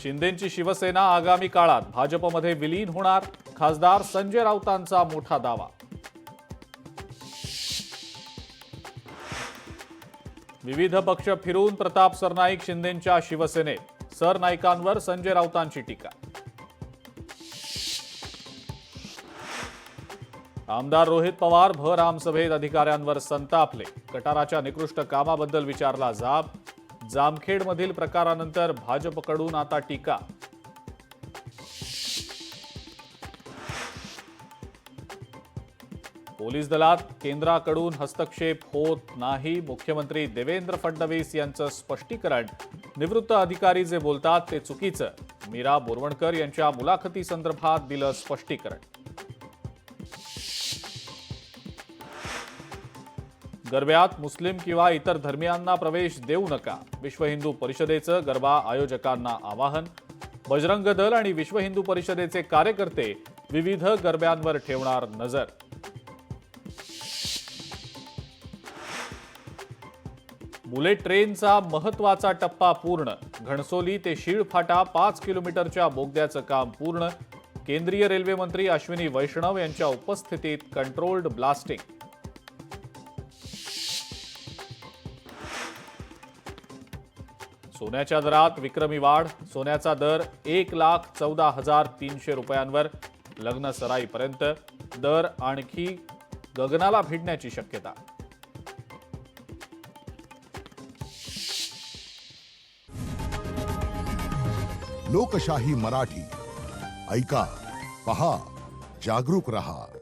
शिंदेंची शिवसेना आगामी काळात भाजपमध्ये विलीन होणार, खासदार संजय राऊतांचा मोठा दावा. विविध पक्ष फिरून प्रताप सरनाईक शिंदेंच्या शिवसेनेत, सरनाईकांवर संजय राऊतांची टीका. आमदार रोहित पवार भर आमसभेत अधिकाऱ्यांवर संतापले. गटाराच्या निकृष्ट कामाबद्दल विचारला जाब. जामखेडमधील प्रकारानंतर भाजपकडून आता टीका. पोलीस दलात केंद्राकडून हस्तक्षेप होत नाही, मुख्यमंत्री देवेंद्र फडणवीस यांचं स्पष्टीकरण. निवृत्त अधिकारी जे बोलतात ते चुकीचं, मीरा बोरवणकर यांच्या मुलाखतीसंदर्भात दिलं स्पष्टीकरण. गरब्यात मुस्लिम किंवा इतर धर्मियांना प्रवेश देऊ नका, विश्व हिंदू परिषदेचं गरबा आयोजकांना आवाहन. बजरंग दल आणि विश्व हिंदू परिषदेचे कार्यकर्ते विविध गरब्यांवर ठेवणार नजर. बुलेट ट्रेनचा महत्त्वाचा टप्पा पूर्ण, घणसोली ते शीळफाटा 5 किलोमीटरच्या बोगद्याचं काम पूर्ण. केंद्रीय रेल्वे मंत्री अश्विनी वैष्णव यांच्या उपस्थितीत कंट्रोल्ड ब्लास्टिंग. सोन्याच्या दरात विक्रमी वाढ, सोन्याचा दर 1,14,300 रुपयांवर. लग्न सराईपर्यंत दर आणखी गगनाला भिडण्याची शक्यता. लोकशाही मराठी ऐका, पहा, जागरूक रहा.